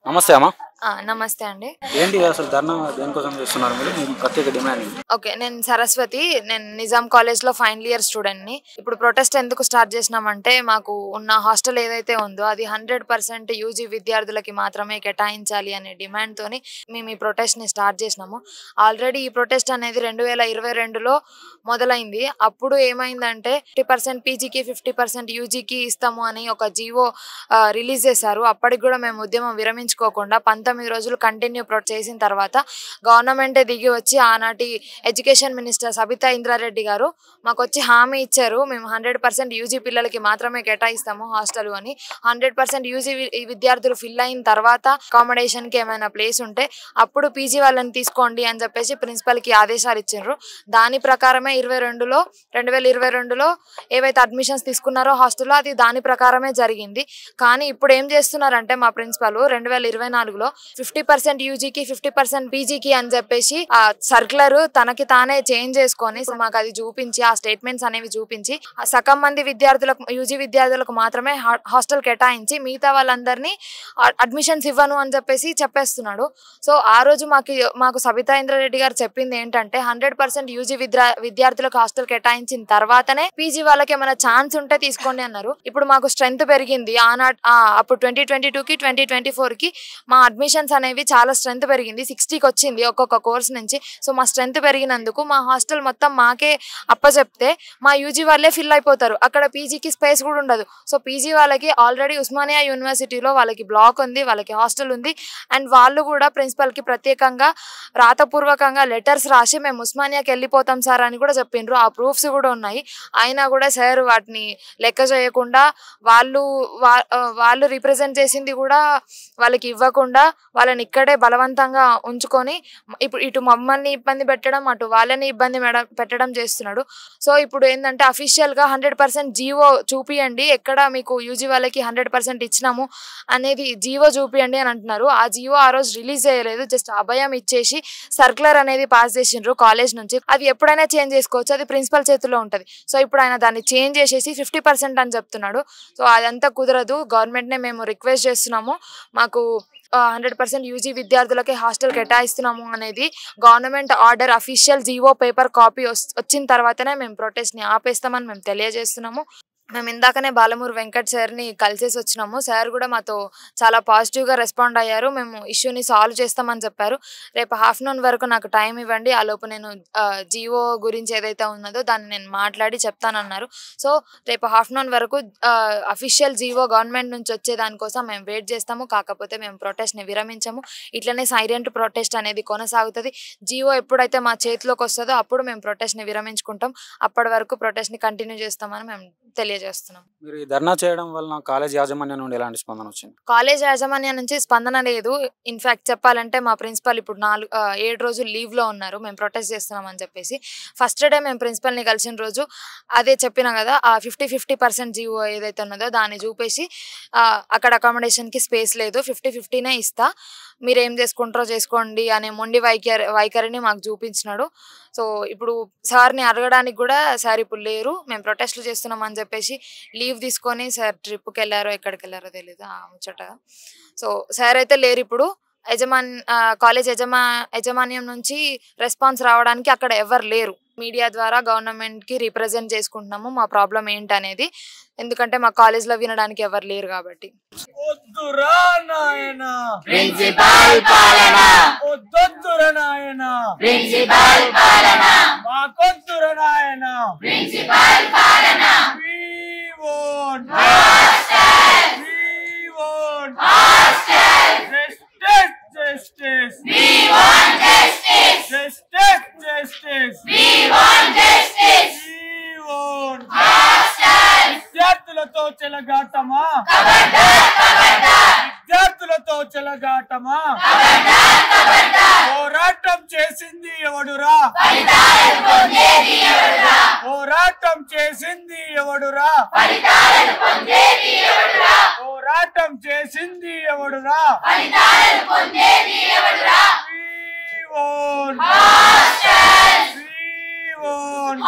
నమస్తే అమ్మా. నమస్తే అండి. ఏంటి అసలు ధర్నా దేనికోసం చేస్తున్నారు మీరు? మీ ప్రత్యేక డిమాండ్ ఏంటి? ఓకే, నేను సరస్వతి. నేను నిజాం కాలేజ్లో ఫైనల్ ఇయర్ స్టూడెంట్ని. ఇప్పుడు ప్రొటెస్ట్ ఎందుకు స్టార్ట్ చేసినామంటే, మాకు ఉన్న హాస్టల్ ఏదైతే ఉందో అది 100% యూజీ విద్యార్థులకి మాత్రమే కేటాయించాలి అనే డిమాండ్తోని మేము ఈ ప్రొటెస్ట్ని స్టార్ట్ చేసినాము. ఆల్రెడీ ఈ ప్రొటెస్ట్ అనేది 2022లో మొదలైంది. అప్పుడు ఏమైందంటే 50% పీజీకి 50% యూజీకి ఇస్తాము అని ఒక జీవో రిలీజ్ చేశారు. అప్పటికి కూడా మేము ఉద్యమం విరమించుకోకుండా 19 రోజులు కంటిన్యూ చేసిన తర్వాత గవర్నమెంటే దిగి వచ్చి ఆనాటి ఎడ్యుకేషన్ మినిస్టర్ సబితా ఇంద్రారెడ్డి గారు మాకు వచ్చి హామీ ఇచ్చారు, మేము 100% యూజీ పిల్లలకి మాత్రమే కేటాయిస్తాము హాస్టల్ అని. 100% యూజీ విద్యార్థులు ఫిల్ అయిన తర్వాత అకామిడేషన్కి ఏమైనా ప్లేస్ ఉంటే అప్పుడు పీజీ వాళ్ళని తీసుకోండి అని చెప్పేసి ప్రిన్సిపల్కి ఆదేశాలు ఇచ్చిండ్రు. దాని ప్రకారమే 2022లో ఏవైతే అడ్మిషన్స్ తీసుకున్నారో హాస్టల్లో అది దాని ప్రకారమే జరిగింది. కానీ ఇప్పుడు ఏం చేస్తున్నారంటే మా ప్రిన్సిపల్ 2024లో 50% యూజీకి 50% పీజీకి అని చెప్పేసి ఆ సర్క్యులర్ తనకి తానే చేంజ్ చేసుకొని మాకు అది చూపించి ఆ స్టేట్మెంట్స్ అనేవి చూపించి సగం మంది విద్యార్థులకు యూజీ విద్యార్థులకు మాత్రమే హాస్టల్ కేటాయించి మిగతా వాళ్ళందరినీ అడ్మిషన్స్ ఇవ్వను అని చెప్పేసి చెప్పేస్తున్నాడు. సో ఆ రోజు మాకు సబితా ఇంద్రారెడ్డి గారు చెప్పింది ఏంటంటే 100% యూజీ విద్యార్థులకు హాస్టల్ కేటాయించిన తర్వాతనే పీజీ వాళ్ళకి ఏమైనా ఛాన్స్ ఉంటే తీసుకోండి అన్నారు. ఇప్పుడు మాకు స్ట్రెంత్ పెరిగింది. అప్పుడు 2022కి 2024కి మా అడ్మిషన్స్ అనేవి చాలా స్ట్రెంత్ పెరిగింది. 60కి వచ్చింది ఒక్కొక్క కోర్స్ నుంచి. సో మా స్ట్రెంత్ పెరిగినందుకు మా హాస్టల్ మొత్తం మాకే అప్పచెప్తే మా యూజీ వాళ్ళే ఫిల్ అయిపోతారు. అక్కడ పీజీకి స్పేస్ కూడా ఉండదు. సో పీజీ వాళ్ళకి ఆల్రెడీ ఉస్మానియా యూనివర్సిటీలో వాళ్ళకి బ్లాక్ ఉంది, వాళ్ళకి హాస్టల్ ఉంది. అండ్ వాళ్ళు కూడా ప్రిన్సిపల్కి ప్రత్యేకంగా రాతపూర్వకంగా లెటర్స్ రాసి మేము ఉస్మానియాకి వెళ్ళిపోతాం సార్ అని కూడా చెప్పిండ్రు. ఆ ప్రూఫ్స్ కూడా ఉన్నాయి. అయినా కూడా సార్ వాటిని లెక్క చేయకుండా వాళ్ళు రిప్రజెంట్ చేసింది కూడా వాళ్ళకి ఇవ్వకుండా వాళ్ళని ఇక్కడే బలవంతంగా ఉంచుకొని ఇటు మమ్మల్ని ఇబ్బంది పెట్టడం, అటు వాళ్ళని ఇబ్బంది పెట్టడం చేస్తున్నాడు. సో ఇప్పుడు ఏంటంటే అఫీషియల్గా 100% జీవో చూపియండి, ఎక్కడ మీకు యూజీ వాళ్ళకి 100% ఇచ్చినాము అనేది జీవో చూపియండి అని అంటున్నారు. ఆ జీవో ఆ రోజు రిలీజ్ చేయలేదు, జస్ట్ అభయం ఇచ్చేసి సర్క్యులర్ అనేది పాస్ చేసిండ్రు కాలేజ్ నుంచి. అది ఎప్పుడైనా చేంజ్ చేసుకోవచ్చు, అది ప్రిన్సిపల్ చేతుల్లో ఉంటుంది. సో ఇప్పుడు ఆయన దాన్ని చేంజ్ చేసేసి 50% అని చెప్తున్నాడు. సో అదంతా కుదరదు. గవర్నమెంట్నే మేము రిక్వెస్ట్ చేస్తున్నాము, మాకు 100% యూజీ విద్యార్థులకే హాస్టల్ కేటాయిస్తున్నాము అనేది government order official GO paper copy వచ్చిన తర్వాతనే మేము ప్రొటెస్ట్ని ఆపేస్తామని మేము తెలియజేస్తున్నాము. మేము ఇందాకనే బాలమూరు వెంకట్ సార్ని కలిసేసి వచ్చినాము. సార్ కూడా మాతో చాలా పాజిటివ్గా రెస్పాండ్ అయ్యారు. మేము ఇష్యూని సాల్వ్ చేస్తామని చెప్పారు. రేపు ఆఫ్టర్నూన్ వరకు నాకు టైం ఇవ్వండి, ఆ లోపు నేను జీవో గురించి ఏదైతే ఉన్నదో దాన్ని నేను మాట్లాడి చెప్తానన్నారు. సో రేపు ఆఫ్టర్నూన్ వరకు అఫీషియల్ జీవో గవర్నమెంట్ నుంచి వచ్చే దానికోసం మేము వెయిట్ చేస్తాము. కాకపోతే మేము ప్రొటెస్ట్ని విరమించము. ఇట్లనే సైలెంట్ ప్రొటెస్ట్ అనేది కొనసాగుతుంది. జీవో ఎప్పుడైతే మా చేతిలోకి వస్తుందో అప్పుడు మేము ప్రొటెస్ట్ని విరమించుకుంటాం. అప్పటి వరకు ప్రొటెస్ట్ని కంటిన్యూ చేస్తామని మేము తెలియజేస్తున్నాం. మీరు ఈ ధర్నా చేయడం వలన కాలేజ్ యాజమాన్యం నుండి ఎలాంటి స్పందన వచ్చింది? కాలేజ్ యాజమాన్యం నుంచి స్పందన లేదు. ఇన్ఫాక్ట్ చెప్పాలంటే మా ప్రిన్సిపల్ ఇప్పుడు 7 రోజులు లీవ్లో ఉన్నారు, మేము ప్రొటెస్ట్ చేస్తున్నాం అని చెప్పేసి. ఫస్ట్ డే మేము ప్రిన్సిపల్ని కలిసిన రోజు అదే చెప్పినా కదా, ఆ 50% జీవో ఏదైతే ఉన్నదో దాన్ని చూపేసి అక్కడ అకామిడేషన్కి స్పేస్ లేదు, 50-50నే ఇస్తా, మీరు ఏం చేసుకుంటారో చేసుకోండి అనే మొండి వైఖరిని మాకు చూపించినాడు. సో ఇప్పుడు సార్ని అడగడానికి కూడా సార్ ఇప్పుడు లేరు, మేము ప్రొటెస్ట్లు చేస్తున్నాం అని చెప్పేసి లీవ్ తీసుకొని సార్ ట్రిప్కి వెళ్ళారో ఎక్కడికి వెళ్ళారో తెలియదు ముచ్చటగా. సో సార్ అయితే లేరు ఇప్పుడు. కాలేజ్ యజమాన్యం నుంచి రెస్పాన్స్ రావడానికి అక్కడ ఎవరు లేరు. మీడియా ద్వారా గవర్నమెంట్కి రిప్రజెంట్ చేసుకుంటున్నాము మా ప్రాబ్లం ఏంటనేది, ఎందుకంటే మా కాలేజ్లో వినడానికి ఎవరు లేరు కాబట్టి. విద్యార్థులతో చెలగాటమా, విద్యార్థులతో చెలగాటమా, పోరాటం చేసింది ఎవడురా, పోరాటం చేసింది ఎవడురా, పోరాటం చేసింది ఎవడురా, We want